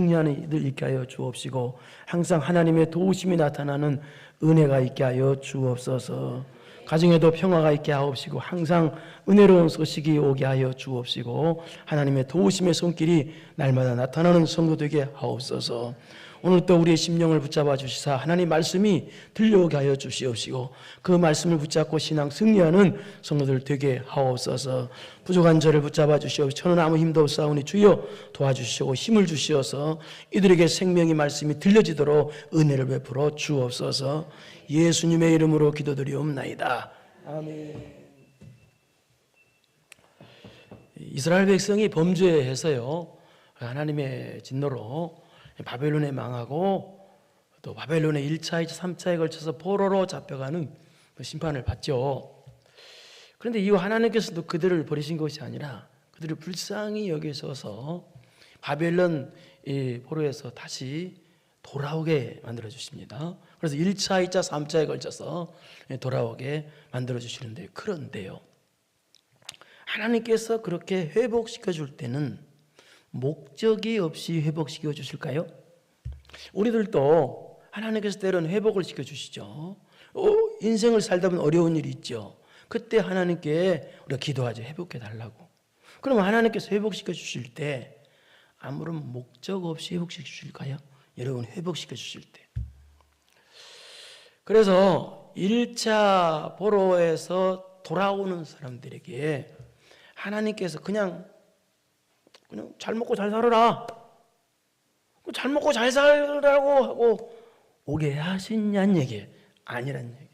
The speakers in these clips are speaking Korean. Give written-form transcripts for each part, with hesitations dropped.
승리하는 이들 있게 하여 주옵시고 항상 하나님의 도우심이 나타나는 은혜가 있게 하여 주옵소서. 가정에도 평화가 있게 하옵시고 항상 은혜로운 소식이 오게 하여 주옵시고 하나님의 도우심의 손길이 날마다 나타나는 성도 되게 하옵소서. 오늘 또 우리의 심령을 붙잡아 주시사 하나님 말씀이 들려오게 하여 주시옵시고 그 말씀을 붙잡고 신앙 승리하는 성도들 되게 하옵소서. 부족한 저를 붙잡아 주시옵시고 저는 아무 힘도 없사오니 주여 도와주시고 힘을 주시어서 이들에게 생명의 말씀이 들려지도록 은혜를 베풀어 주옵소서. 예수님의 이름으로 기도드리옵나이다. 아멘. 이스라엘 백성이 범죄해서요 하나님의 진노로 바벨론에 망하고 또 바벨론의 1차, 2차, 3차에 걸쳐서 포로로 잡혀가는 심판을 받죠. 그런데 이 하나님께서도 그들을 버리신 것이 아니라 그들을 불쌍히 여기셔서 바벨론 포로에서 다시 돌아오게 만들어 주십니다. 그래서 1차, 2차, 3차에 걸쳐서 돌아오게 만들어 주시는데, 그런데요 하나님께서 그렇게 회복시켜 줄 때는 목적이 없이 회복시켜 주실까요? 우리들도 하나님께서 때로는 회복을 시켜 주시죠. 인생을 살다 보면 어려운 일이 있죠. 그때 하나님께 우리가 기도하죠. 회복해 달라고. 그러면 하나님께서 회복시켜 주실 때 아무런 목적 없이 회복시켜 주실까요? 여러분, 회복시켜 주실 때. 그래서 1차 포로에서 돌아오는 사람들에게 하나님께서 그냥 잘 먹고 잘 살아라, 잘 먹고 잘 살라고 하고 오게 하시냐는 얘기예요. 아니란 얘기예요.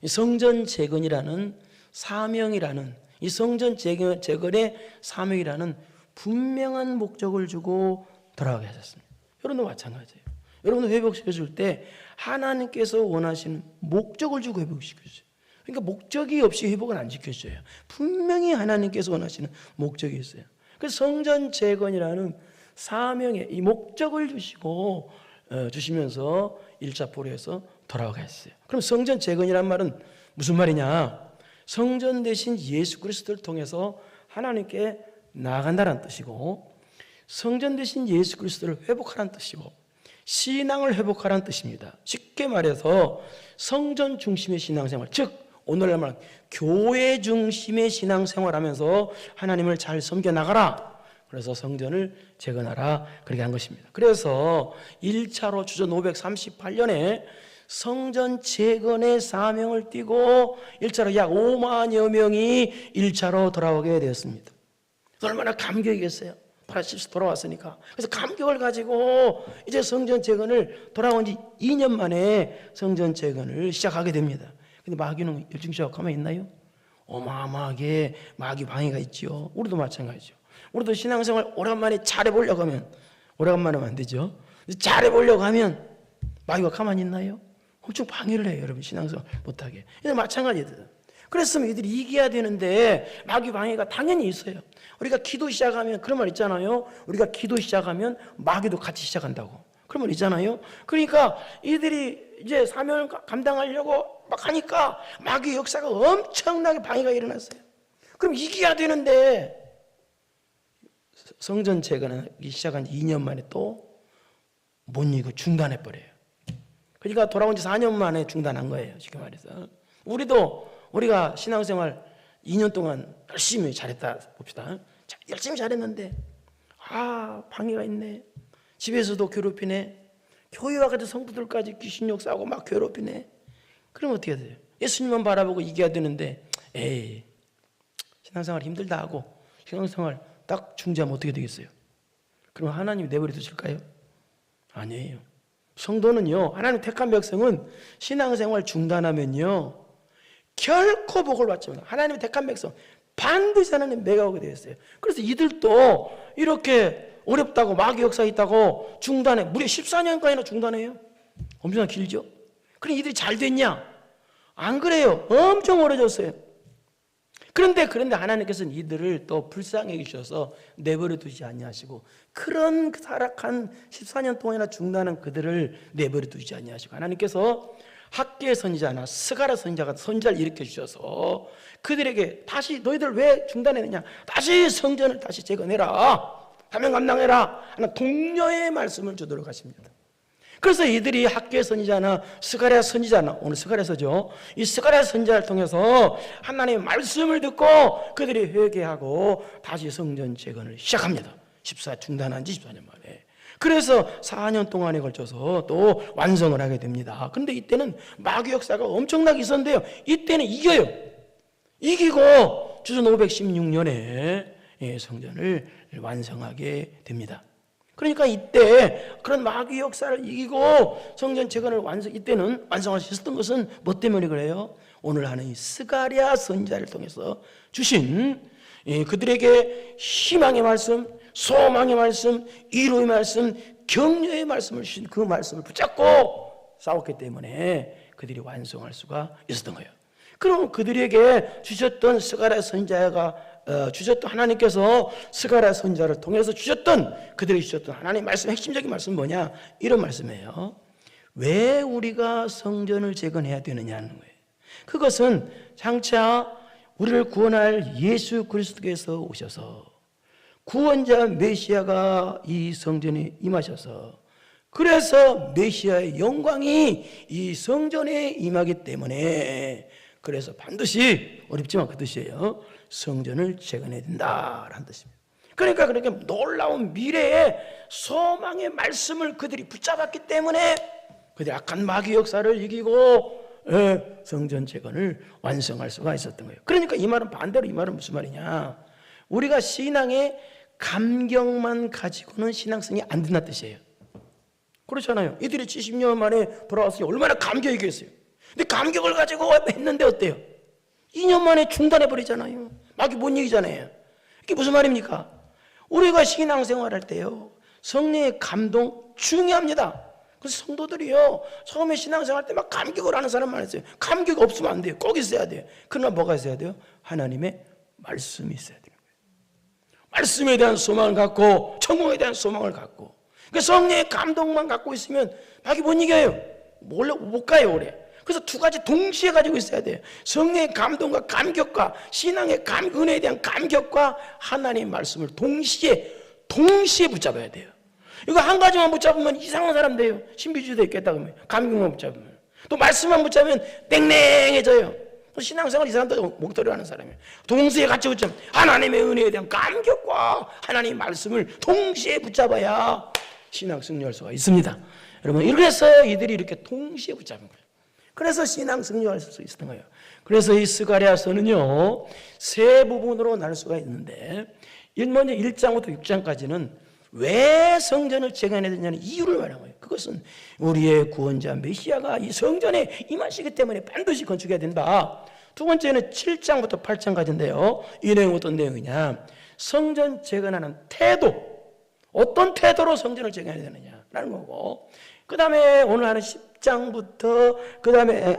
이 성전 재건이라는 사명이라는, 이 성전 재건의 사명이라는 분명한 목적을 주고 돌아가게 하셨습니다. 여러분도 마찬가지예요. 여러분도 회복시켜 줄 때 하나님께서 원하시는 목적을 주고 회복시켜 주세요. 그러니까 목적이 없이 회복은 안 시켜줘요. 분명히 하나님께서 원하시는 목적이 있어요. 그래서 성전 재건이라는 사명에 이 목적을 주시고 주시면서 1차 포로에서 돌아가게 했어요. 그럼 성전 재건이란 말은 무슨 말이냐? 성전 대신 예수 그리스도를 통해서 하나님께 나아간다는 뜻이고, 성전 대신 예수 그리스도를 회복하라는 뜻이고, 신앙을 회복하라는 뜻입니다. 쉽게 말해서 성전 중심의 신앙생활, 즉 오늘날 말하는 교회 중심의 신앙생활하면서 하나님을 잘 섬겨나가라. 그래서 성전을 재건하라, 그렇게 한 것입니다. 그래서 1차로 주전 538년에 성전 재건의 사명을 띠고 1차로 약 5만여 명이 1차로 돌아오게 되었습니다. 얼마나 감격이겠어요. 파라십스 돌아왔으니까. 그래서 감격을 가지고 이제 성전 재건을 돌아온 지 2년 만에 성전 재건을 시작하게 됩니다. 근데 마귀는 열심히 시작하면 있나요? 어마어마하게 마귀 방해가 있죠. 우리도 마찬가지죠. 우리도 신앙생활 오랜만에 잘해보려고 하면, 오래간만에 하면 안 되죠. 잘해보려고 하면 마귀가 가만히 있나요? 엄청 방해를 해요, 여러분. 신앙생활 못하게. 근데 마찬가지예요. 그랬으면 이들이 이겨야 되는데 마귀 방해가 당연히 있어요. 우리가 기도 시작하면 그런 말 있잖아요. 우리가 기도 시작하면 마귀도 같이 시작한다고. 그런 말 있잖아요. 그러니까 이들이 이제 사명을 감당하려고 막 하니까 마귀 역사가 엄청나게 방해가 일어났어요. 그럼 이겨야 되는데 성전 재건하기 시작한 2년 만에 또 못 이기고 중단해버려요. 그러니까 돌아온 지 4년 만에 중단한 거예요. 쉽게 말해서. 우리가 신앙생활 2년 동안 열심히 잘했다 봅시다. 열심히 잘했는데 방해가 있네. 집에서도 괴롭히네. 교회 와가지고 성도들까지 귀신 역사하고 막 괴롭히네. 그럼 어떻게 돼요? 예수님만 바라보고 이겨야 되는데 에이, 신앙생활 힘들다 하고 신앙생활 딱 중지하면 어떻게 되겠어요? 그럼 하나님이 내버려 두실까요? 아니에요. 성도는요, 하나님 택한 백성은 신앙생활 중단하면요 결코 복을 받지 못해요. 하나님의 택한 백성 반드시 하나님 매가오게 되어 있어요. 그래서 이들도 이렇게 어렵다고 마귀 역사 있다고 중단해. 무려 14년간이나 중단해요. 엄청 길죠? 그럼 이들이 잘 됐냐? 안 그래요. 엄청 어려졌어요. 그런데 하나님께서는 이들을 또 불쌍히 여기셔서 내버려 두지 아니하시고, 그런 타락한 14년 동안이나 중단한 그들을 내버려 두지 아니하시고, 하나님께서 학계의 선지자나 스가랴 선지자가 선지자를 일으켜 주셔서 그들에게 다시 너희들 왜 중단했느냐? 다시 성전을 다시 재건해라. 사명 감당해라 하는 독려의 말씀을 주도록 하십니다. 그래서 이들이 학계 선지자나 스가랴 선지자나, 오늘 스가랴서죠, 이 스가랴 선지자를 통해서 하나님의 말씀을 듣고 그들이 회개하고 다시 성전 재건을 시작합니다. 14 중단한 지 14년 만에. 그래서 4년 동안에 걸쳐서 또 완성을 하게 됩니다. 그런데 이때는 마귀 역사가 엄청나게 있었는데요, 이때는 이겨요. 이기고 주전 516년에 성전을 완성하게 됩니다. 그러니까 이때 그런 마귀 역사를 이기고 성전 재건을 이때는 완성할 수 있었던 것은 뭐 때문에 그래요? 오늘 하는 이 스가랴 선지자를 통해서 주신 그들에게 희망의 말씀, 소망의 말씀, 위로의 말씀, 격려의 말씀을 주신 그 말씀을 붙잡고 싸웠기 때문에 그들이 완성할 수가 있었던 거예요. 그럼 그들에게 주셨던 스가랴 선지자가 주셨던 하나님께서 스가랴 선지자를 통해서 그들에게 주셨던 하나님의 말씀, 핵심적인 말씀은 뭐냐? 이런 말씀이에요. 왜 우리가 성전을 재건해야 되느냐는 거예요. 그것은 장차 우리를 구원할 예수 그리스도께서 오셔서 구원자 메시아가 이 성전에 임하셔서, 그래서 메시아의 영광이 이 성전에 임하기 때문에, 그래서 반드시, 어렵지만 그 뜻이에요, 성전을 재건해야 된다라는 뜻입니다. 그러니까 그렇게 놀라운 미래의 소망의 말씀을 그들이 붙잡았기 때문에 그들이 악한 마귀 역사를 이기고 성전 재건을 완성할 수가 있었던 거예요. 그러니까 이 말은 반대로, 이 말은 무슨 말이냐, 우리가 신앙의 감격만 가지고는 신앙성이 안 된다는 뜻이에요. 그렇잖아요. 이들이 70년 만에 돌아왔으니 얼마나 감격이겠어요. 근데 감격을 가지고 했는데 어때요? 2년 만에 중단해버리잖아요. 마귀 못 이기잖아요. 이게 무슨 말입니까? 우리가 신앙생활 할 때요, 성령의 감동 중요합니다. 그래서 성도들이요, 처음에 신앙생활 할 때 막 감격을 하는 사람 많았어요. 감격 없으면 안 돼요. 꼭 있어야 돼요. 그러나 뭐가 있어야 돼요? 하나님의 말씀이 있어야 돼요. 말씀에 대한 소망을 갖고, 천국에 대한 소망을 갖고, 그 성령의 감동만 갖고 있으면 마귀 못 이겨요. 원래 못 가요, 오래. 그래서 두 가지 동시에 가지고 있어야 돼요. 성령의 감동과 감격과 신앙의 은혜에 대한 감격과 하나님의 말씀을 동시에 붙잡아야 돼요. 이거 한 가지만 붙잡으면 이상한 사람 돼요. 신비주의도 있겠다 그러면. 감격만 붙잡으면. 또 말씀만 붙잡으면 땡땡해져요. 신앙생활 이 사람도 목도리 하는 사람이에요. 동시에 같이 붙잡으면 하나님의 은혜에 대한 감격과 하나님의 말씀을 동시에 붙잡아야 신앙 승리할 수가 있습니다. 여러분, 이렇게 해서 이들이 이렇게 동시에 붙잡은 거예요. 그래서 신앙 승리할 수 있었던 거예요. 그래서 이 스가랴서는요, 세 부분으로 나눌 수가 있는데, 먼저 1장부터 6장까지는 왜 성전을 재건해야 되냐는 이유를 말하는 거예요. 그것은 우리의 구원자 메시아가 이 성전에 임하시기 때문에 반드시 건축해야 된다. 두 번째는 7장부터 8장까지인데요, 이 내용은 어떤 내용이냐, 성전 재건하는 태도, 어떤 태도로 성전을 재건해야 되느냐라는 거고, 그 다음에 오늘 하는 10장부터 그 다음에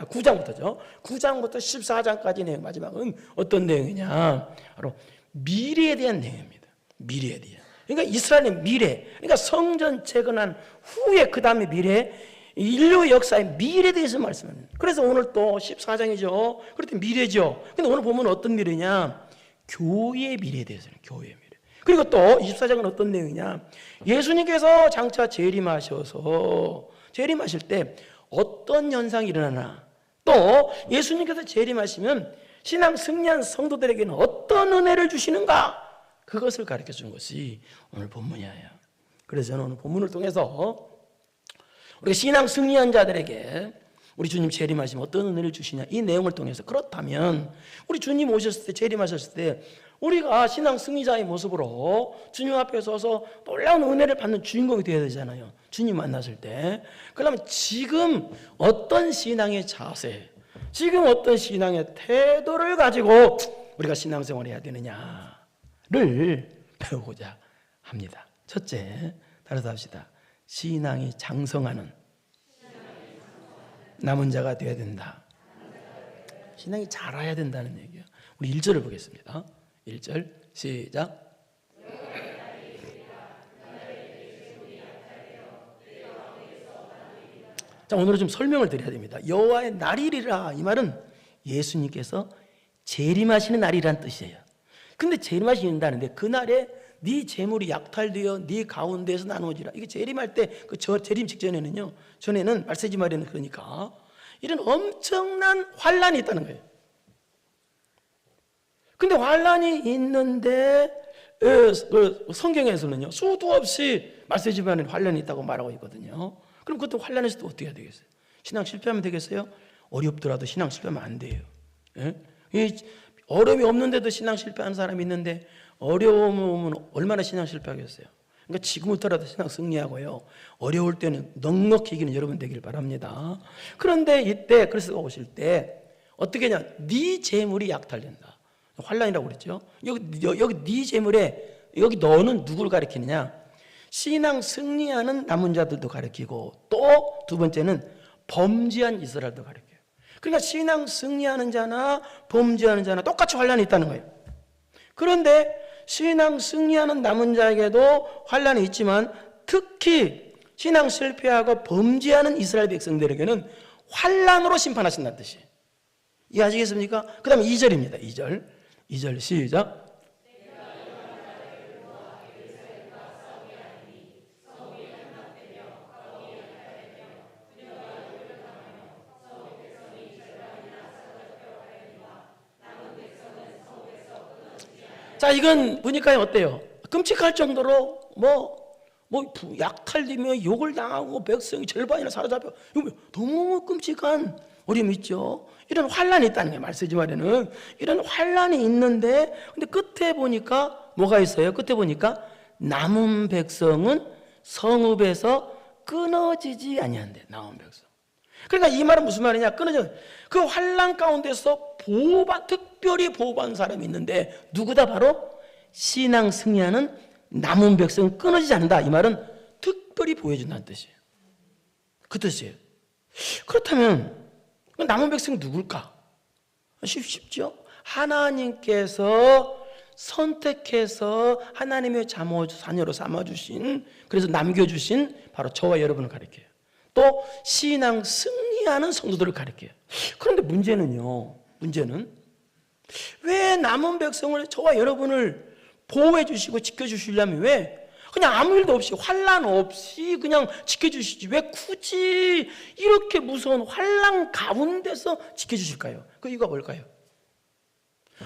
9장부터죠. 9장부터 14장까지 내용, 마지막은 어떤 내용이냐, 바로 미래에 대한 내용입니다. 미래에 대한. 그러니까 이스라엘의 미래, 그러니까 성전 재건한 후에 그 다음에 미래, 인류 역사의 미래에 대해서 말씀합니다. 그래서 오늘 또 14장이죠. 그럴 때 미래죠. 근데 오늘 보면 어떤 미래냐, 교회의 미래에 대해서는, 교회의 미래. 그리고 또 24장은 어떤 내용이냐, 예수님께서 장차 재림하실 때 어떤 현상이 일어나나, 또 예수님께서 재림하시면 신앙 승리한 성도들에게는 어떤 은혜를 주시는가, 그것을 가르쳐 주는 것이 오늘 본문이에요. 그래서 저는 오늘 본문을 통해서 우리가 신앙 승리한 자들에게 우리 주님 재림하시면 어떤 은혜를 주시냐, 이 내용을 통해서, 그렇다면 우리 주님 오셨을 때, 재림하셨을 때 우리가 신앙 승리자의 모습으로 주님 앞에 서서 놀라운 은혜를 받는 주인공이 되어야 되잖아요. 주님 만났을 때. 그러면 지금 어떤 신앙의 자세, 지금 어떤 신앙의 태도를 가지고 우리가 신앙생활을 해야 되느냐를 배우고자 합니다. 첫째, 따라서 합시다. 신앙이 장성하는 남은 자가 되어야 된다. 신앙이 자라야 된다는 얘기예요. 우리 1절을 보겠습니다. 1절 시작. 자, 오늘은 좀 설명을 드려야 됩니다. 여호와의 날이리라, 이 말은 예수님께서 재림하시는 날이란 뜻이에요. 근데 재림하시 인다는데 그날에 네 재물이 약탈되어 네 가운데서 나누어지라. 이게 재림할 때 그 재림 직전에는요, 전에는 말세지 말에는 그러니까 이런 엄청난 환란이 있다는 거예요. 근데 환란이 있는데 성경에서는요 수도 없이 말세지 말에는 환란이 있다고 말하고 있거든요. 그럼 그것도 환란에서도 어떻게 해야 되겠어요? 신앙 실패하면 되겠어요? 어렵더라도 신앙 실패하면 안 돼요. 예? 어려움이 없는데도 신앙 실패하는 사람이 있는데 어려움이 오면 얼마나 신앙 실패하겠어요? 그러니까 지금부터라도 신앙 승리하고요, 어려울 때는 넉넉히 이기는 여러분 되길 바랍니다. 그런데 이때 그리스도가 오실 때 어떻게 하냐? 네 재물이 약탈된다. 환란이라고 그랬죠. 여기 네 재물에 여기 너는 누구를 가리키느냐? 신앙 승리하는 남은 자들도 가리키고 또 두 번째는 범죄한 이스라엘도 가리켜요. 그러니까 신앙 승리하는 자나 범죄하는 자나 똑같이 환란이 있다는 거예요. 그런데 신앙 승리하는 남은 자에게도 환란이 있지만 특히 신앙 실패하고 범죄하는 이스라엘 백성들에게는 환란으로 심판하신다는 뜻이에요. 이해하시겠습니까? 그 다음에 2절입니다. 2절 시작. 자, 이건 보니까 어때요? 끔찍할 정도로 약탈되며 욕을 당하고 백성이 절반이나 사로잡혀. 이거 너무 끔찍한 어려움이 있죠. 이런 환란이 있다는 게 말세지 말에는 이런 환란이 있는데, 근데 끝에 보니까 뭐가 있어요? 끝에 보니까 남은 백성은 성읍에서 끊어지지 아니한대. 남은 백성. 그러니까 이 말은 무슨 말이냐? 끊어져. 그 환란 가운데서 특별히 보호받은 사람이 있는데 누구다? 바로 신앙 승리하는 남은 백성은 끊어지지 않는다. 이 말은 특별히 보호해준다는 뜻이에요. 그 뜻이에요. 그렇다면 남은 백성이 누굴까? 쉽죠? 하나님께서 선택해서 하나님의 자녀로 삼아주신, 그래서 남겨주신 바로 저와 여러분을 가리켜요. 또 신앙 승리하는 성도들을 가리켜요. 그런데 문제는 왜 남은 백성을, 저와 여러분을 보호해 주시고 지켜주시려면 왜 그냥 아무 일도 없이 환란 없이 그냥 지켜주시지 왜 굳이 이렇게 무서운 환란 가운데서 지켜주실까요? 그 이유가 뭘까요?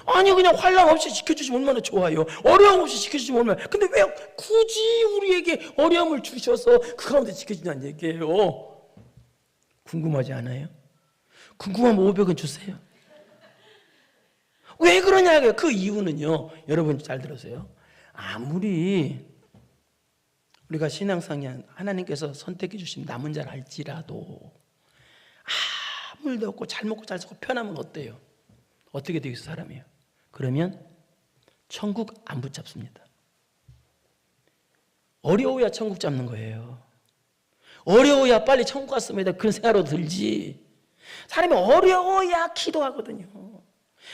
아니 그냥 환란 없이 지켜주시면 얼마나 좋아요. 어려움 없이 지켜주시면 얼마나. 근데 왜 굳이 우리에게 어려움을 주셔서 그 가운데 지켜주냐는 얘기예요. 궁금하지 않아요? 궁금하면 500원 주세요. 왜 그러냐고요. 그 이유는요, 여러분 잘 들으세요. 아무리 우리가 신앙상에 하나님께서 선택해 주신 남은 자를 알지라도 아무 일도 없고 잘 먹고 잘 살고 편하면 어때요? 어떻게 되겠어요, 사람이요? 그러면 천국 안 붙잡습니다. 어려워야 천국 잡는 거예요. 어려워야 빨리 천국 갔으면 그런 생각으로 들지. 사람이 어려워야 기도하거든요.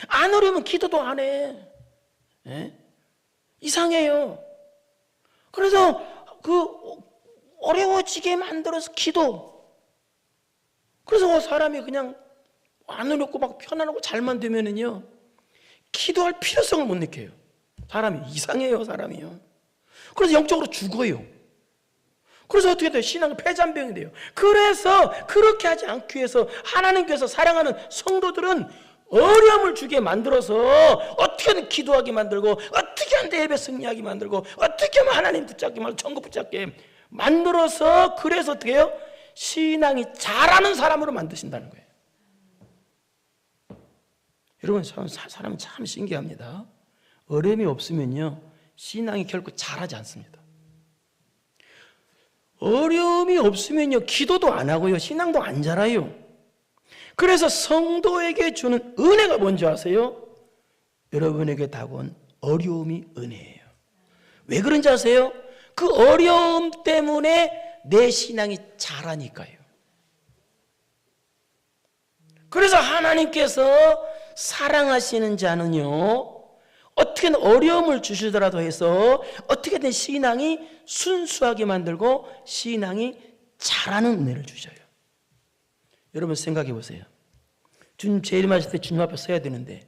안 어려우면 기도도 안 해. 예? 이상해요. 그래서 그 어려워지게 만들어서 기도. 그래서 사람이 그냥 안 어렵고 막 편안하고 잘만 되면은요, 기도할 필요성을 못 느껴요. 사람이 이상해요, 사람이요. 그래서 영적으로 죽어요. 그래서 어떻게 돼요? 신앙은 폐잔병이 돼요. 그래서 그렇게 하지 않기 위해서 하나님께서 사랑하는 성도들은 어려움을 주게 만들어서 어떻게든 기도하게 만들고, 어떻게 하면 예배 승리하게 만들고, 어떻게 하면 하나님 붙잡게 만들고 천국 붙잡게 만들어서, 그래서 어떻게 해요? 신앙이 잘하는 사람으로 만드신다는 거예요. 여러분, 사람은 참 신기합니다. 어려움이 없으면요, 신앙이 결코 잘하지 않습니다. 어려움이 없으면요, 기도도 안 하고요, 신앙도 안 자라요. 그래서 성도에게 주는 은혜가 뭔지 아세요? 여러분에게 다가온 어려움이 은혜예요. 왜 그런지 아세요? 그 어려움 때문에 내 신앙이 자라니까요. 그래서 하나님께서 사랑하시는 자는요, 어떻게든 어려움을 주시더라도 해서 어떻게든 신앙이 순수하게 만들고 신앙이 자라는 은혜를 주셔요. 여러분 생각해 보세요. 주님 재림하실 때 주님 앞에 서야 되는데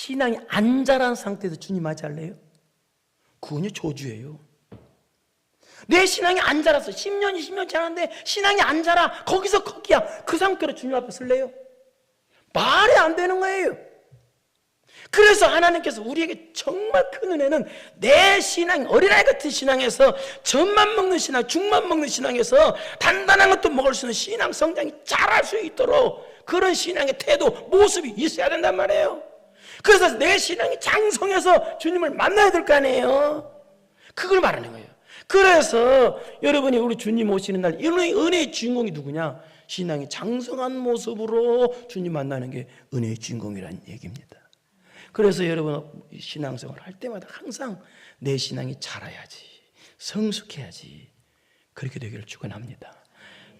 신앙이 안 자란 상태에서 주님 맞이할래요? 그건요 저주예요. 내 신앙이 안 자랐어. 10년, 20년 지났는데 신앙이 안 자라. 거기서 거기야. 그 상태로 주님 앞에 설래요? 말이 안 되는 거예요. 그래서 하나님께서 우리에게 정말 큰 은혜는 내 신앙, 어린아이 같은 신앙에서 젖만 먹는 신앙, 죽만 먹는 신앙에서 단단한 것도 먹을 수 있는 신앙 성장이 자랄 수 있도록 그런 신앙의 태도, 모습이 있어야 된단 말이에요. 그래서 내 신앙이 장성해서 주님을 만나야 될 거 아니에요. 그걸 말하는 거예요. 그래서 여러분이 우리 주님 오시는 날 은혜의 주인공이 누구냐? 신앙이 장성한 모습으로 주님 만나는 게 은혜의 주인공이라는 얘기입니다. 그래서 여러분 신앙생활 할 때마다 항상 내 신앙이 자라야지, 성숙해야지, 그렇게 되기를 축원합니다.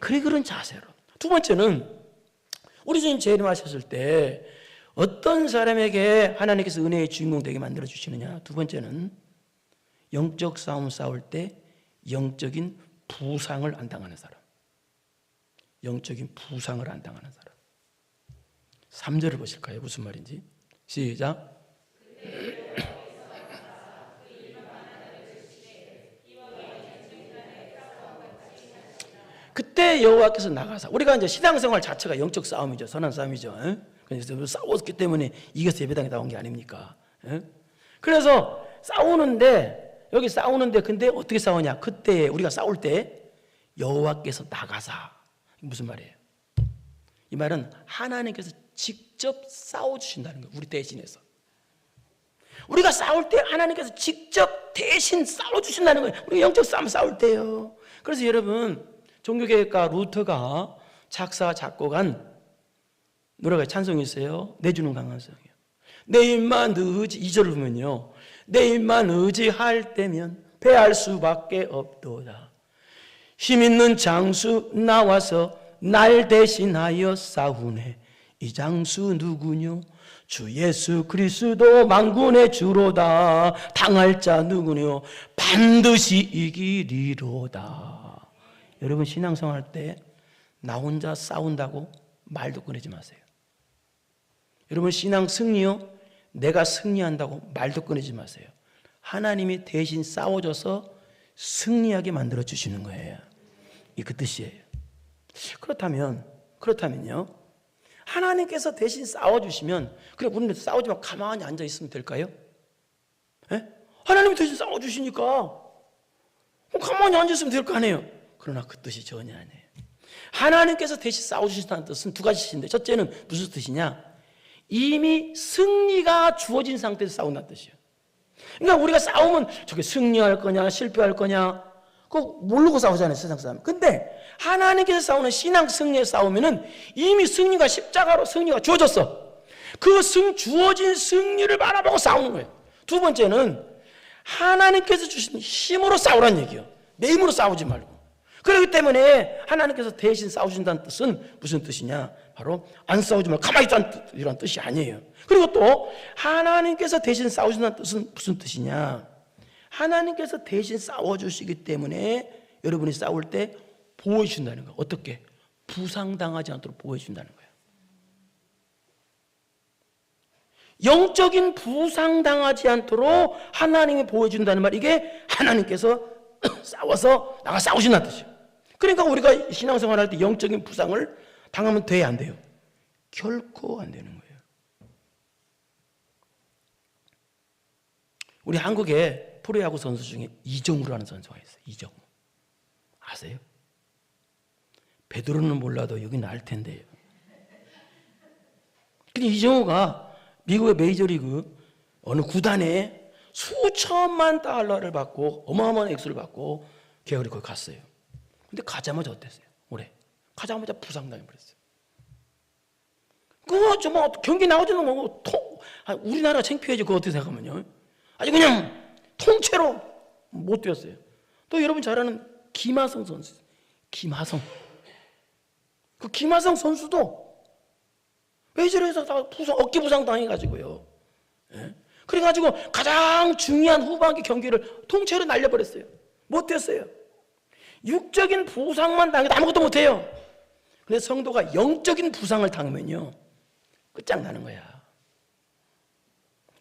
그런 자세로. 두 번째는 우리 주님 재림하셨을 때 어떤 사람에게 하나님께서 은혜의 주인공 되게 만들어 주시느냐? 두 번째는 영적 싸움 싸울 때 영적인 부상을 안 당하는 사람. 영적인 부상을 안 당하는 사람. 3절을 보실까요? 무슨 말인지. 시작. 그때 여호와께서 나가사. 우리가 이제 신앙생활 자체가 영적 싸움이죠. 선한 싸움이죠. 그래서 싸웠기 때문에 이겨서 예배당에 나온 게 아닙니까? 그래서 싸우는데 여기 싸우는데 근데 어떻게 싸우냐? 그때 우리가 싸울 때 여호와께서 나가사. 무슨 말이에요? 이 말은 하나님께서 직접 싸워주신다는 거예요. 우리 대신해서. 우리가 싸울 때 하나님께서 직접 대신 싸워주신다는 거예요. 우리 영적 싸움 싸울 때요. 그래서 여러분 종교개혁가 루터가 작사 작곡한 노래가 찬송이 있어요. 내주는 강한 성이요. 내 입만 의지 2절을 보면요. 내 입만 의지할 때면 패할 수밖에 없도다. 힘있는 장수 나와서 날 대신하여 싸우네. 이 장수 누구뇨? 주 예수 그리스도 만군의 주로다. 당할 자 누구뇨? 반드시 이기리로다. 여러분 신앙생활 때 나 혼자 싸운다고 말도 꺼내지 마세요. 여러분 신앙 승리요? 내가 승리한다고 말도 꺼내지 마세요. 하나님이 대신 싸워줘서 승리하게 만들어 주시는 거예요. 이 그 뜻이에요. 그렇다면요. 하나님께서 대신 싸워주시면 그래 우리는 싸우지 말고 가만히 앉아 있으면 될까요? 예? 하나님이 대신 싸워주시니까 가만히 앉아 있으면 될 거 아니에요. 그러나 그 뜻이 전혀 아니에요. 하나님께서 대신 싸워주신다는 뜻은 두 가지인데 첫째는 무슨 뜻이냐? 이미 승리가 주어진 상태에서 싸운다는 뜻이에요. 그러니까 우리가 싸우면 저게 승리할 거냐 실패할 거냐 그거 모르고 싸우잖아요. 세상 사람. 근데 하나님께서 싸우는 신앙 승리에 싸우면은 이미 승리가 십자가로 승리가 주어졌어. 그 주어진 승리를 바라보고 싸우는 거예요. 두 번째는 하나님께서 주신 힘으로 싸우라는 얘기예요. 내 힘으로 싸우지 말고. 그렇기 때문에 하나님께서 대신 싸우신다는 뜻은 무슨 뜻이냐? 바로 안 싸우지 말고 가만히 있다는 이런 뜻이 아니에요. 그리고 또 하나님께서 대신 싸우신다는 뜻은 무슨 뜻이냐? 하나님께서 대신 싸워주시기 때문에 여러분이 싸울 때 보호해 준다는 거예요. 어떻게? 부상당하지 않도록 보호해 준다는 거예요. 영적인 부상당하지 않도록 하나님이 보호해 준다는 말, 이게 하나님께서 싸워서 나가 싸우신다는 뜻이에요. 그러니까 우리가 신앙생활 할 때 영적인 부상을 당하면 돼야 안 돼요? 결코 안 되는 거예요. 우리 한국에 프로야구 선수 중에 이정우라는 선수가 있어요. 이정우. 아세요? 베드로는 몰라도 여기는 알 텐데요. 근데 이정우가 미국의 메이저리그 어느 구단에 수천만 달러를 받고 어마어마한 액수를 받고 계약을 거기 갔어요. 근데 가자마자 어땠어요? 올해 가자마자 부상당해버렸어요. 그거 뭐 경기 나오지도 뭐 우리나라 창피해지. 그거 어떻게 생각하면요? 아주 그냥 통째로 못 뛰었어요. 또 여러분 잘 아는 김하성 선수. 김하성. 그 김하성 선수도 메이저리그에서 다 어깨 부상 당해가지고요. 예? 그래가지고 가장 중요한 후반기 경기를 통째로 날려버렸어요. 못 뛰었어요. 육적인 부상만 당해도 아무것도 못해요. 근데 성도가 영적인 부상을 당하면요 끝장나는 거야.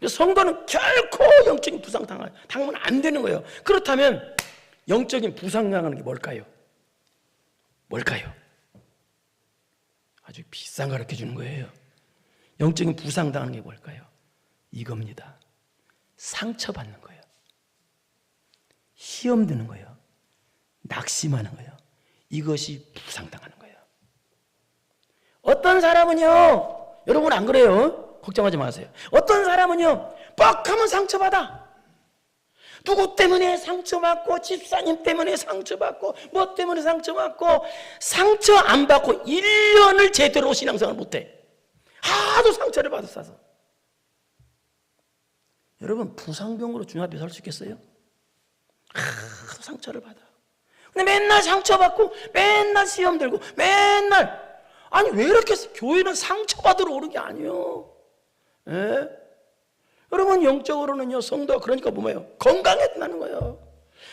성도는 결코 영적인 부상 당하면 안 되는 거예요. 그렇다면 영적인 부상 당하는 게 뭘까요? 뭘까요? 아주 비싼 거 가르쳐 주는 거예요. 영적인 부상 당하는 게 뭘까요? 이겁니다. 상처받는 거예요. 시험 드는 거예요. 낙심하는 거예요. 이것이 부상당하는 거예요. 어떤 사람은요, 여러분 안 그래요? 걱정하지 마세요. 어떤 사람은요, 뻑하면 상처받아. 누구 때문에 상처받고, 집사님 때문에 상처받고, 뭐 때문에 상처받고, 상처 안 받고 1년을 제대로 신앙생활을 못해. 하도 상처를 받았어서. 여러분, 부상병으로 주님 앞에 설 수 있겠어요? 하도 상처를 받아. 근데 맨날 상처받고, 맨날 시험 들고, 맨날. 아니, 왜 이렇게 교회는 상처받으러 오는 게 아니에요? 예? 여러분, 영적으로는요, 성도가 그러니까 뭐예요? 건강해진다는 거예요.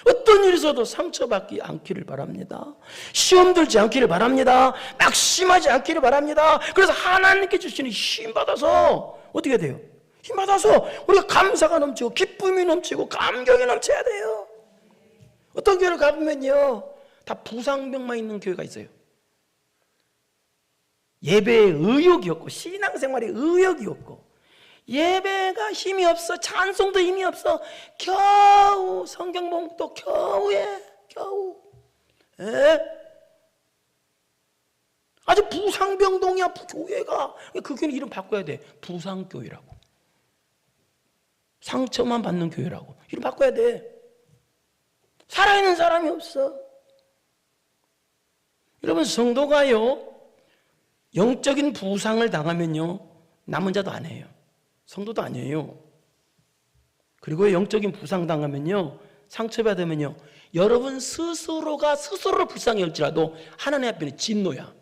어떤 일이 있어도 상처받지 않기를 바랍니다. 시험 들지 않기를 바랍니다. 낙심하지 않기를 바랍니다. 그래서 하나님께 주시는 힘 받아서 어떻게 돼요? 힘 받아서 우리가 감사가 넘치고 기쁨이 넘치고 감격이 넘쳐야 돼요. 어떤 교회를 가보면요, 다 부상병만 있는 교회가 있어요. 예배에 의욕이 없고 신앙생활에 의욕이 없고 예배가 힘이 없어, 찬송도 힘이 없어, 겨우 성경 봉독 겨우해, 겨우. 에? 아주 부상병동이야, 교회가. 그 교회는 이름 바꿔야 돼. 부상교회라고. 상처만 받는 교회라고. 이름 바꿔야 돼. 살아있는 사람이 없어. 여러분, 성도가요, 영적인 부상을 당하면요, 남은 자도 안 해요. 성도도 아니에요. 그리고 영적인 부상 당하면요, 상처받으면요, 여러분 스스로가 스스로를 불쌍히 할지라도 하나님 앞에는 진노야.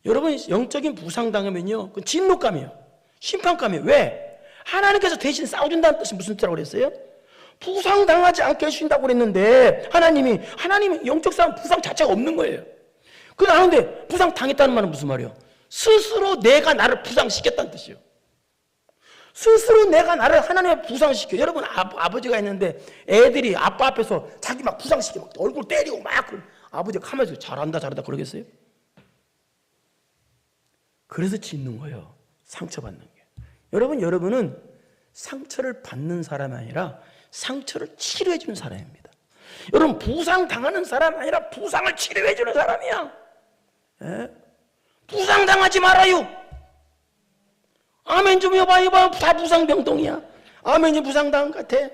여러분 영적인 부상 당하면요, 그건 진노감이에요. 심판감이에요. 왜? 하나님께서 대신 싸워준다는 뜻이 무슨 뜻이라고 그랬어요? 부상 당하지 않게 해주신다고 그랬는데 하나님이 영적 싸움 부상 자체가 없는 거예요. 그건 아는데 부상 당했다는 말은 무슨 말이에요? 스스로 내가 나를 부상시켰다는 뜻이에요. 스스로 내가 나를 하나님의 부상시켜. 여러분 아버지가 있는데 애들이 아빠 앞에서 자기 막 부상시켜, 막 얼굴 때리고 막, 아버지가 가만히 잘한다 그러겠어요? 그래서 짓는 거예요. 상처받는 게. 여러분은 상처를 받는 사람이 아니라 상처를 치료해 주는 사람입니다. 여러분, 부상 당하는 사람이 아니라 부상을 치료해 주는 사람이야. 예? 부상 당하지 말아요. 아멘 좀 해봐. 다 부상병동이야. 아멘이 부상당한 것 같아.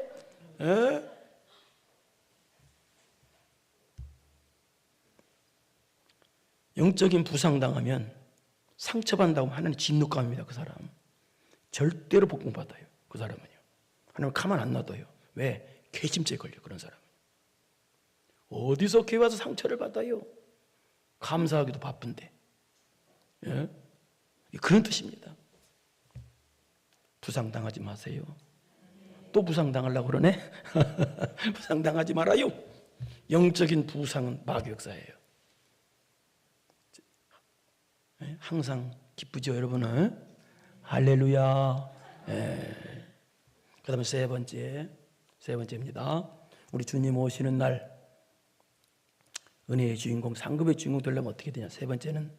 예? 영적인 부상당하면 상처받는다고 하나님 진노감입니다. 그 사람 절대로 복 못 받아요. 그 사람은요, 하나님 가만 안 놔둬요. 왜? 괘씸죄에 걸려. 그런 사람은 어디서 교회 와서 상처를 받아요? 감사하기도 바쁜데. 예? 그런 뜻입니다. 부상당하지 마세요. 또 부상당하려고 그러네. 부상당하지 말아요. 영적인 부상은 마귀 역사예요. 항상 기쁘죠, 여러분은? 할렐루야. 그 다음에 세 번째입니다. 우리 주님 오시는 날 은혜의 주인공, 상급의 주인공 되려면 어떻게 되냐? 세 번째는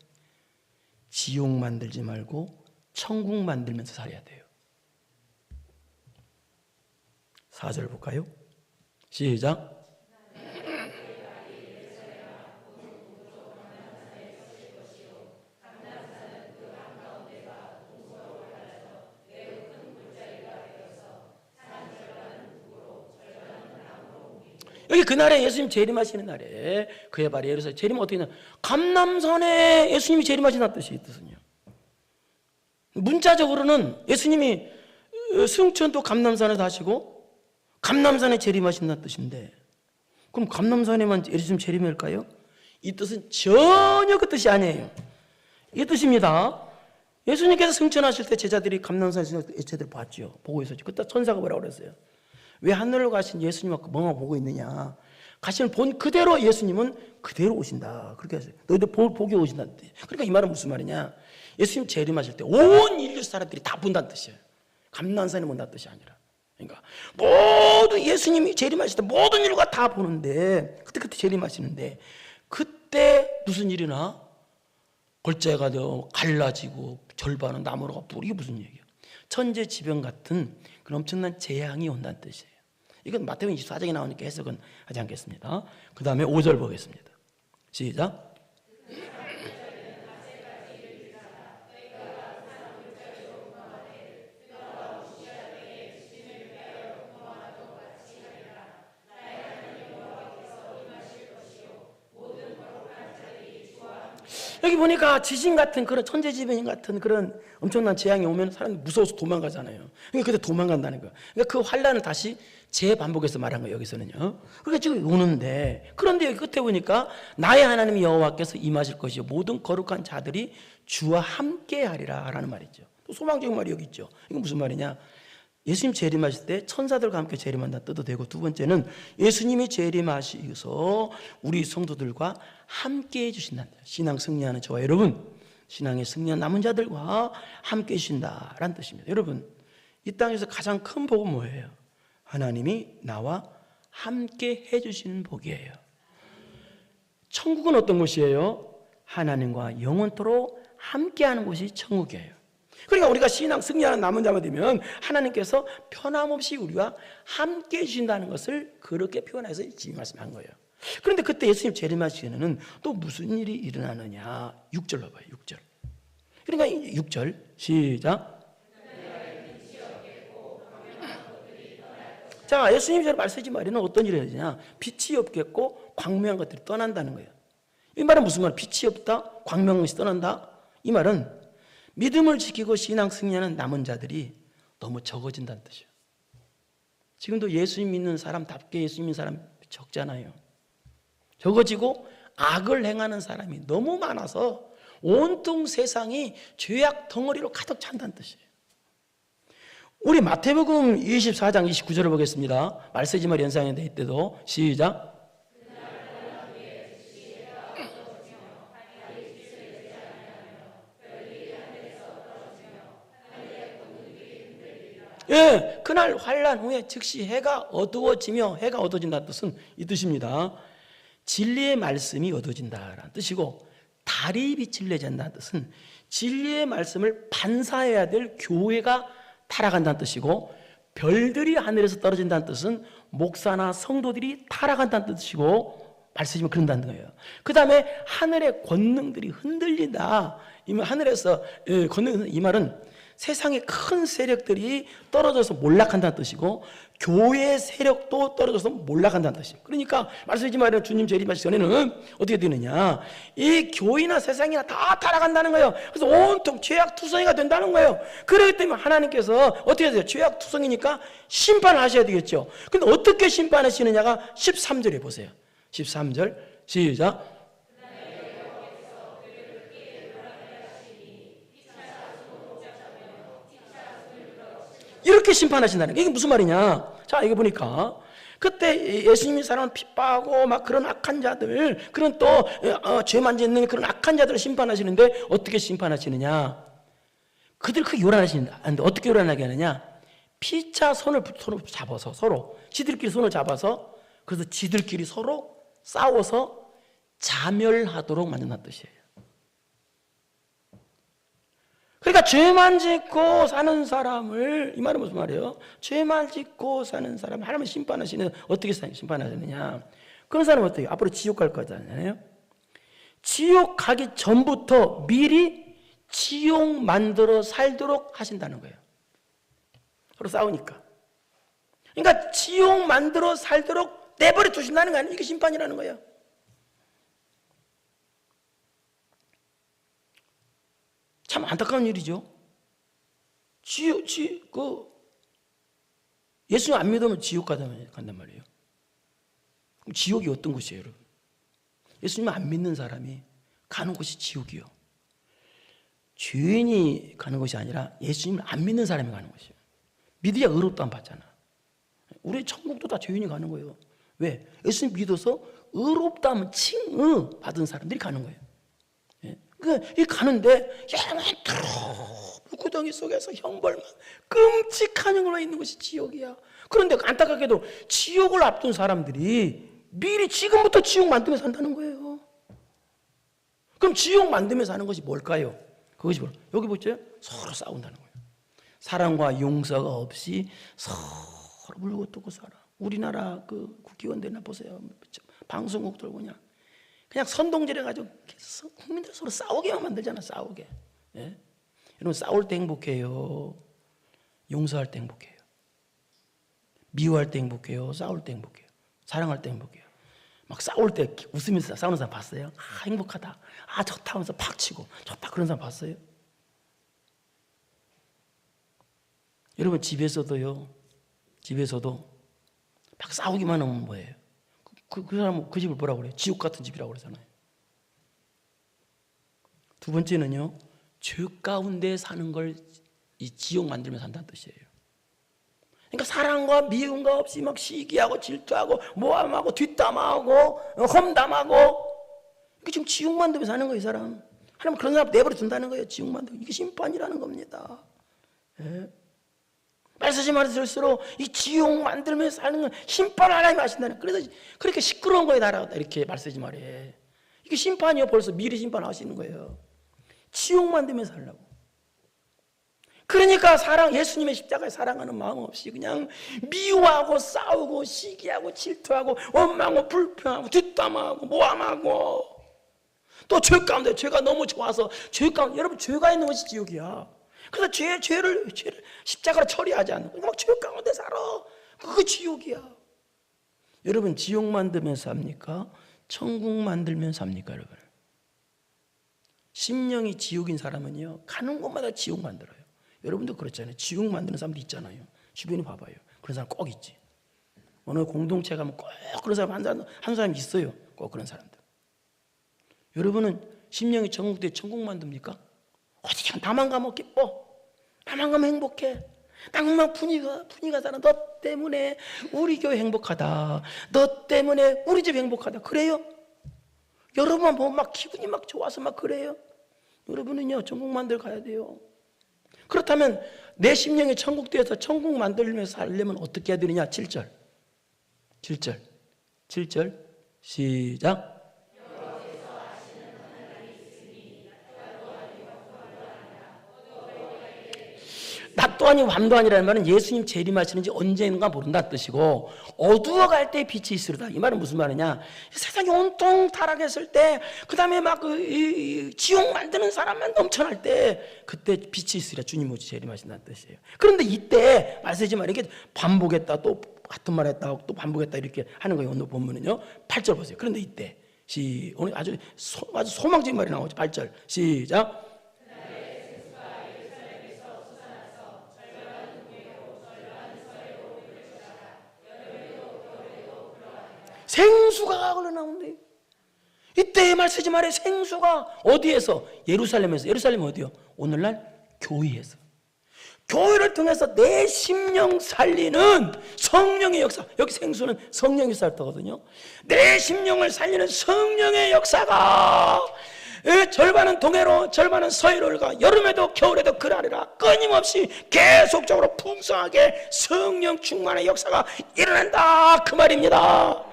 지옥 만들지 말고 천국 만들면서 살아야 돼요. 4절 볼까요? 시작. 여기 그날에 예수님 재림하시는 날에 그의 발이 예루살렘 재림 어떻게 되냐? 감람산에 예수님이 재림하시는 뜻이 뜻은요. 문자적으로는 예수님이 승천도 감람산에서 하시고 감람산에 재림하신다는 뜻인데, 그럼 감람산에만 예수님 재림할까요? 이 뜻은 전혀 그 뜻이 아니에요. 이 뜻입니다. 예수님께서 승천하실 때 제자들이 감람산에서 제자들을 봤죠. 보고 있었죠. 그때 천사가 뭐라고 그랬어요? 왜 하늘로 가신 예수님 앞에 뭐만 보고 있느냐? 가시는 본 그대로 예수님은 그대로 오신다. 그렇게 하세요. 너희들 복이 오신다. 그러니까 이 말은 무슨 말이냐? 예수님 재림하실 때 온 인류 사람들이 다 본다는 뜻이에요. 감난산이 본다는 뜻이 아니라. 그러니까 모든 예수님이 재림하실 때 모든 인류가 다 보는데 그때 재림하시는데 그때 무슨 일이나 골짜기가 갈라지고 절반은 나무로가 뿌리. 이게 무슨 얘기예요? 천재지변 같은 그런 엄청난 재앙이 온다는 뜻이에요. 이건 마태복음 24장에 나오니까 해석은 하지 않겠습니다. 그 다음에 5절 보겠습니다. 시작. 여기 보니까 지진 같은 그런 천재지변 같은 그런 엄청난 재앙이 오면 사람이 무서워서 도망가잖아요. 그러니까 그때 도망간다는 거예요. 그러니까 그 환란을 다시 재반복해서 말한 거예요. 여기서는요. 그러니까 지금 오는데, 그런데 여기 끝에 보니까 나의 하나님 여호와께서 임하실 것이요 모든 거룩한 자들이 주와 함께하리라 라는 말이죠. 또 소망적인 말이 여기 있죠. 이건 무슨 말이냐? 예수님 재림하실 때 천사들과 함께 재림한다 뜻도 되고, 두 번째는 예수님이 재림하셔서 우리 성도들과 함께 해주신다. 신앙 승리하는 저와 여러분, 신앙에 승리한 남은 자들과 함께 해주신다라는 뜻입니다. 여러분, 이 땅에서 가장 큰 복은 뭐예요? 하나님이 나와 함께 해주시는 복이에요. 천국은 어떤 곳이에요? 하나님과 영원토록 함께하는 곳이 천국이에요. 그러니까 우리가 신앙 승리하는 남은 자가 되면 하나님께서 변함없이 우리와 함께 해주신다는 것을 그렇게 표현해서 지금 말씀한 거예요. 그런데 그때 예수님 재림하시기에는 또 무슨 일이 일어나느냐? 6절로 봐요. 6절. 그러니까 6절 시작. 자, 예수님이 저를 말씀하신 말에는 어떤 일이 일어나냐? 빛이 없겠고 광명한 것들이 떠난다는 거예요. 이 말은 무슨 말이에요? 빛이 없다, 광명한 것이 떠난다. 이 말은 믿음을 지키고 신앙 승리하는 남은 자들이 너무 적어진다는 뜻이에요. 지금도 예수님 믿는 사람답게 예수님 믿는 사람 적잖아요. 적어지고 악을 행하는 사람이 너무 많아서 온통 세상이 죄악 덩어리로 가득 찬다는 뜻이에요. 우리 마태복음 24장 29절을 보겠습니다. 말세지말 연상인데 이때도 시작. 예, 그날 환란 후에 즉시 해가 어두워지며, 해가 어두워진다는 뜻은 이 뜻입니다. 진리의 말씀이 어두워진다라는 뜻이고, 달이 빛을 내지 않는다는 뜻은 진리의 말씀을 반사해야 될 교회가 타락한다는 뜻이고, 별들이 하늘에서 떨어진다는 뜻은 목사나 성도들이 타락한다는 뜻이고, 말씀이면 그런다는 거예요. 그 다음에 하늘의 권능들이 흔들린다. 하늘에서 권능, 이 말은 세상의 큰 세력들이 떨어져서 몰락한다는 뜻이고, 교회의 세력도 떨어져서 몰락한다는 뜻이에요. 그러니까 말씀하지 말아요. 주님 재림하시기 전에는 어떻게 되느냐? 이 교회나 세상이나 다 타락한다는 거예요. 그래서 온통 죄악투성이가 된다는 거예요. 그렇기 때문에 하나님께서 어떻게 해야 돼요? 죄악투성이니까 심판하셔야 되겠죠. 근데 어떻게 심판하시느냐가 13절에 보세요. 13절 시작. 이렇게 심판하신다는 게, 이게 무슨 말이냐? 자, 이거 보니까 그때 예수님이 사람을 핍박하고 막 그런 악한 자들, 그런 또 죄만 짓는 그런 악한 자들을 심판하시는데 어떻게 심판하시느냐? 그들 크게 요란하신다. 근데 어떻게 요란하게 하느냐? 피차 손을 잡아서 서로 지들끼리 손을 잡아서, 그래서 지들끼리 서로 싸워서 자멸하도록 만든다는 뜻이에요. 그러니까 죄만 짓고 사는 사람을, 이 말은 무슨 말이에요? 죄만 짓고 사는 사람 하나님 심판하시는, 어떻게 심판하시느냐? 그런 사람은 어떻게 앞으로 지옥 갈 거잖아요. 지옥 가기 전부터 미리 지옥 만들어 살도록 하신다는 거예요. 서로 싸우니까. 그러니까 지옥 만들어 살도록 내버려 두신다는 거 아니에요? 이게 심판이라는 거예요. 참 안타까운 일이죠. 예수님 안 믿으면 지옥 간단 말이에요. 그럼 지옥이 어떤 곳이에요, 여러분? 예수님 안 믿는 사람이 가는 곳이 지옥이요. 죄인이 가는 것이 아니라 예수님을 안 믿는 사람이 가는 곳이에요. 믿어야 의롭다함 받잖아. 우리 천국도 다 죄인이 가는 거예요. 왜? 예수님 믿어서 의롭다면 칭의 받은 사람들이 가는 거예요. 예? 그러니까 이 가는데 영원 불구덩이 속에서 형벌만, 끔찍한 형벌만 있는 것이 지옥이야. 그런데 안타깝게도 지옥을 앞둔 사람들이 미리 지금부터 지옥 만들면서 산다는 거예요. 그럼 지옥 만들면서 하는 것이 뭘까요? 그것이 뭐예요? 여기 보죠? 서로 싸운다는 거예요. 사랑과 용서가 없이 서로 물고 뜯고 살아. 우리나라 그 국회의원들이나 보세요. 방송국들 그냥 선동질 해가지고 국민들 서로 싸우게만 만들잖아. 싸우게. 예? 여러분, 싸울 때 행복해요? 용서할 때 행복해요? 미워할 때 행복해요? 싸울 때 행복해요? 사랑할 때 행복해요? 막 싸울 때 웃으면서 싸우는 사람 봤어요? 아, 행복하다. 아, 좋다 하면서 팍 치고 좋다 그런 사람 봤어요? 여러분, 집에서도 막 싸우기만 하면 뭐예요? 그 사람은 그 집을 뭐라고 그래요? 지옥 같은 집이라고 그러잖아요. 두 번째는요, 죄 가운데 사는 걸 이 지옥 만들면서 산다는 뜻이에요. 그러니까 사랑과 미움과 없이 막 시기하고 질투하고 모함하고 뒷담하고 험담하고, 이게 지금 지옥 만들면서 사는 거예요. 이 사람. 하나님 그런 사람 내버려 둔다는 거예요. 지옥 만들고. 이게 심판이라는 겁니다. 예? 말씀하신 말을 들을수록 이 지옥 만들면서 사는 건 심판 하나님 하신다는. 그래서 그렇게 시끄러운 거에 달아다 이렇게 말씀하신 말이에요. 이게 심판이요. 벌써 미리 심판하시는 거예요. 지옥 만들면서 살라고. 그러니까 예수님의 십자가에 사랑하는 마음 없이 그냥 미워하고 싸우고 시기하고 질투하고 원망하고 불평하고 뒷담하고 모함하고, 또 죄 가운데 죄가 너무 좋아서 죄 가운데, 여러분, 죄가 있는 것이 지옥이야. 그래서 죄를 십자가로 처리하지 않는, 막 죄 가운데 살아. 그거 지옥이야. 여러분, 지옥 만들면서 삽니까? 천국 만들면서 삽니까, 여러분? 심령이 지옥인 사람은요, 가는 곳마다 지옥 만들어요. 여러분도 그렇잖아요. 지옥 만드는 사람도 있잖아요. 주변에 봐봐요. 그런 사람 꼭 있지. 어느 공동체 가면 꼭 그런 사람 한 사람 있어요. 꼭 그런 사람들. 여러분은 심령이 천국돼 천국 만듭니까? 어디 나만 가면 기뻐. 나만 가면 행복해. 나만 분위기가 살아. 너 때문에 우리 교회 행복하다. 너 때문에 우리 집 행복하다. 그래요? 여러분만 보면 막 기분이 막 좋아서 막 그래요? 여러분은요, 천국 만들 가야 돼요. 그렇다면 내 심령이 천국되어서 천국 만들면서 살려면 어떻게 해야 되느냐? 7절 시작. 낮도 아니고 밤도 아니라는 말은 예수님 재림하시는 지 언제인가 모른다는 뜻이고, 어두워갈 때 빛이 있으리다. 이 말은 무슨 말이냐? 세상이 온통 타락했을 때, 그 다음에 막 지옥 만드는 사람만 넘쳐날 때, 그때 빛이 있으리라. 주님 오시 재림하신다는 뜻이에요. 그런데 이때 말씀이지만 이렇게 반복했다, 또 같은 말 했다, 또 반복했다 이렇게 하는 거예요. 오늘 보면은요, 8절 보세요. 그런데 이때 오늘 아주 소망적인 말이 나오죠. 8절 시작. 생수가 흘러나온대요. 이때 말쓰지 말에 생수가 어디에서? 예루살렘에서. 예루살렘 어디요? 오늘날 교회에서. 교회를 통해서 내 심령 살리는 성령의 역사. 여기 생수는 성령의 역사를 뜻하거든요. 내 심령을 살리는 성령의 역사가 절반은 동해로 절반은 서해로 가. 여름에도 겨울에도 그러하리라. 끊임없이 계속적으로 풍성하게 성령 충만의 역사가 일어난다, 그 말입니다.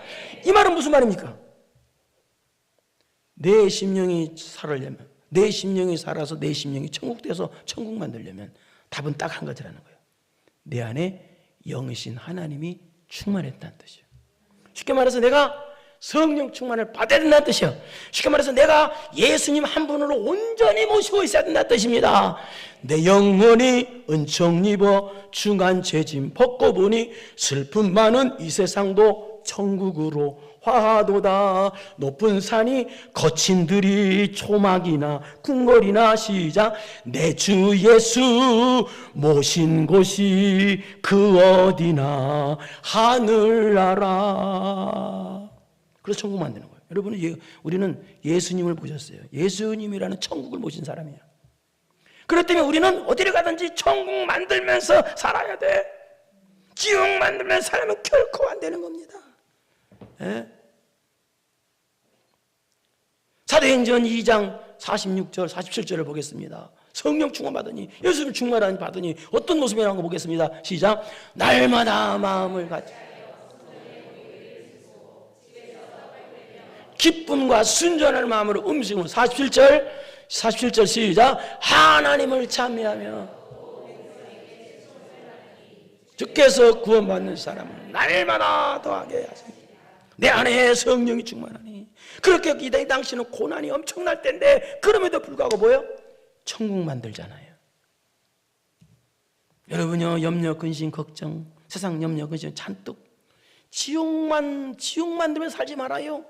이 말은 무슨 말입니까? 내 심령이 살으려면, 내 심령이 살아서 내 심령이 천국돼서 천국 만들려면 답은 딱 한 가지라는 거예요. 내 안에 영이신 하나님이 충만했다는 뜻이에요. 쉽게 말해서 내가 성령 충만을 받아야 된다는 뜻이에요. 쉽게 말해서 내가 예수님 한 분으로 온전히 모시고 있어야 된다는 뜻입니다. 내 영혼이 은총 입어 중한 죄짐 벗고 보니 슬픔 많은 이 세상도 천국으로 화하도다. 높은 산이 거친 들이 초막이나 궁궐이나 시작. 내 주 예수 모신 곳이 그 어디나 하늘나라. 그래서 천국 만드는 거예요. 여러분, 우리는 예수님을 보셨어요. 예수님이라는 천국을 모신 사람이에요. 그렇기 때문에 우리는 어디를 가든지 천국 만들면서 살아야 돼. 지옥 만들면서 살면 결코 안 되는 겁니다. 예? 사도행전 2장 46절 47절을 보겠습니다. 성령 충만받으니 예수님 충만받으니 어떤 모습이 나온 거 보겠습니다. 시작. 날마다 마음을 같이 기쁨과 순전한 마음으로 음식을 47절 시작. 하나님을 찬미하며 주께서 구원받는 사람은 날마다 더하게 하시니 내 안에 성령이 충만하니. 그렇게 이 당시는 고난이 엄청날 텐데 그럼에도 불구하고 뭐예요? 천국 만들잖아요. 여러분요, 염려, 근심, 걱정, 세상 염려, 근심 잔뜩 지옥 만들면 살지 말아요.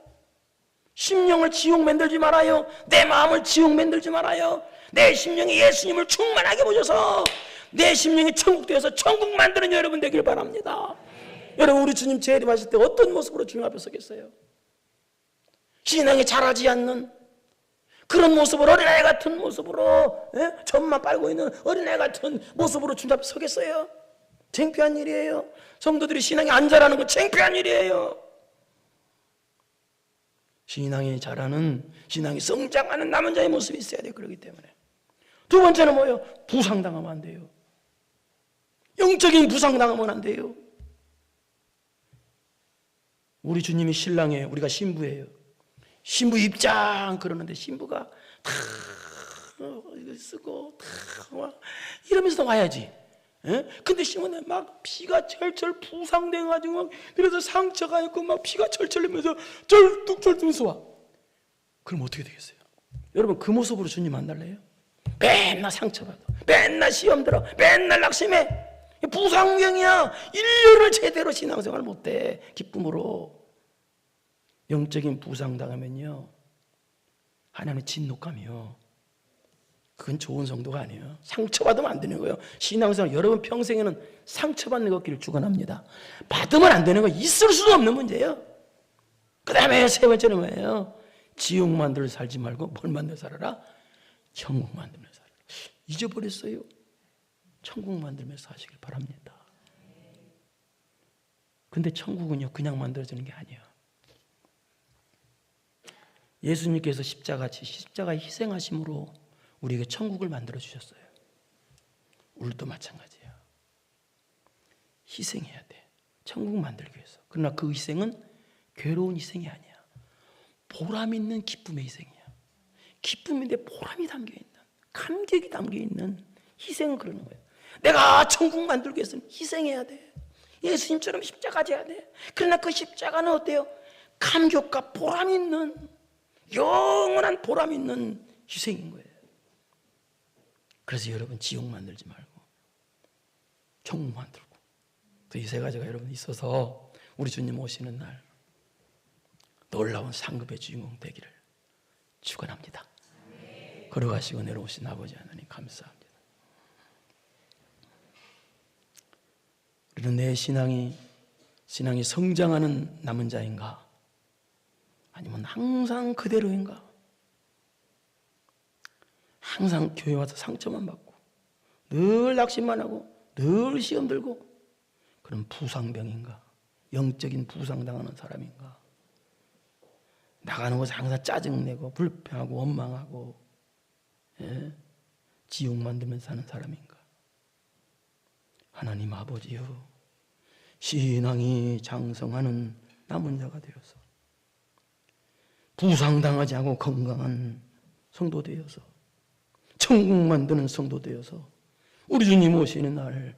심령을 지옥 만들지 말아요. 내 마음을 지옥 만들지 말아요. 내 심령이 예수님을 충만하게 보셔서 내 심령이 천국 되어서 천국 만드는 여러분 되길 바랍니다. 여러분, 우리 주님 재림하실 때 어떤 모습으로 주님 앞에 서겠어요? 신앙이 자라지 않는 그런 모습으로, 어린아이 같은 모습으로, 점만 빨고 있는 어린아이 같은 모습으로 주님 앞에 서겠어요? 창피한 일이에요. 성도들이 신앙이 안 자라는 건 창피한 일이에요. 신앙이 자라는, 신앙이 성장하는 남은 자의 모습이 있어야 돼요. 그렇기 때문에. 두 번째는 뭐예요? 부상당하면 안 돼요. 영적인 부상당하면 안 돼요. 우리 주님이 신랑이에요. 우리가 신부예요. 신부 입장 그러는데 신부가 다 이거 쓰고 다 이러면서 와야지. 근데 신부는 막 피가 철철 부상돼가지고 막 그래서 상처가 있고 막 피가 철철 나면서 쩔뚝쩔뚝해서 와. 그럼 어떻게 되겠어요? 여러분, 그 모습으로 주님 만날래요? 맨날 상처받아, 맨날 시험 들어, 맨날 낙심해. 부상병이야. 1년을 제대로 신앙생활 못해. 기쁨으로. 영적인 부상 당하면요, 하나님의 진노감이요, 그건 좋은 성도가 아니에요. 상처받으면 안 되는 거예요. 신앙생활 여러분 평생에는 상처받는 것 길을 주관합니다. 받으면 안 되는 거 있을 수도 없는 문제예요. 그 다음에 세 번째는 뭐예요? 지옥 만들어 살지 말고 뭘 만들어 살아라? 천국 만들며 살아라. 잊어버렸어요. 천국 만들면서 사시길 바랍니다. 근데 천국은요, 그냥 만들어지는 게 아니에요. 예수님께서 십자가의 희생하심으로 우리에게 천국을 만들어 주셨어요. 우리도 마찬가지예요. 희생해야 돼. 천국 만들기 위해서. 그러나 그 희생은 괴로운 희생이 아니야. 보람 있는 기쁨의 희생이야. 기쁨인데 보람이 담겨있는, 감격이 담겨있는 희생을 그러는 거예요. 내가 천국 만들기 위해서는 희생해야 돼. 예수님처럼 십자가 져야 돼. 그러나 그 십자가는 어때요? 감격과 보람 있는, 영원한 보람 있는 희생인 거예요. 그래서 여러분, 지옥 만들지 말고 천국 만들고, 이 세 가지가 여러분 있어서 우리 주님 오시는 날 놀라운 상급의 주인공 되기를 축원합니다. 걸어가시고 내려오신 아버지 하나님 감사합니다. 우리는 내 신앙이 성장하는 남은 자인가? 아니면 항상 그대로인가? 항상 교회 와서 상처만 받고 늘 낙심만 하고 늘 시험 들고 그런 부상병인가? 영적인 부상당하는 사람인가? 나가는 곳에 항상 짜증내고 불평하고 원망하고, 지옥 만들면서 사는 사람인가? 하나님 아버지여, 신앙이 장성하는 남은 자가 되어서 부상당하지 않고 건강한 성도 되어서 천국 만드는 성도 되어서 우리 주님 오시는 날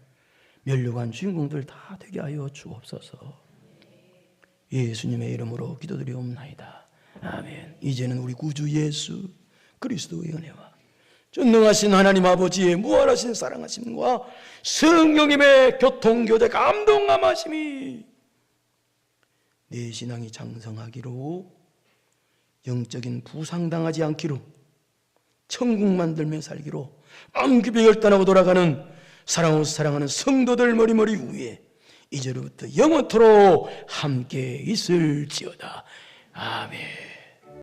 멸류관 주인공들 다 되게 하여 주옵소서. 예수님의 이름으로 기도드리옵나이다. 아멘. 이제는 우리 구주 예수 그리스도의 은혜와 전능하신 하나님 아버지의 무한하신 사랑하심과 성령님의 교통교대 감동함하심이 내 신앙이 장성하기로, 영적인 부상당하지 않기로, 천국 만들며 살기로 암기비 결단하고 돌아가는 사랑하는 성도들 머리머리 위에 이제로부터 영원토록 함께 있을지어다. 아멘.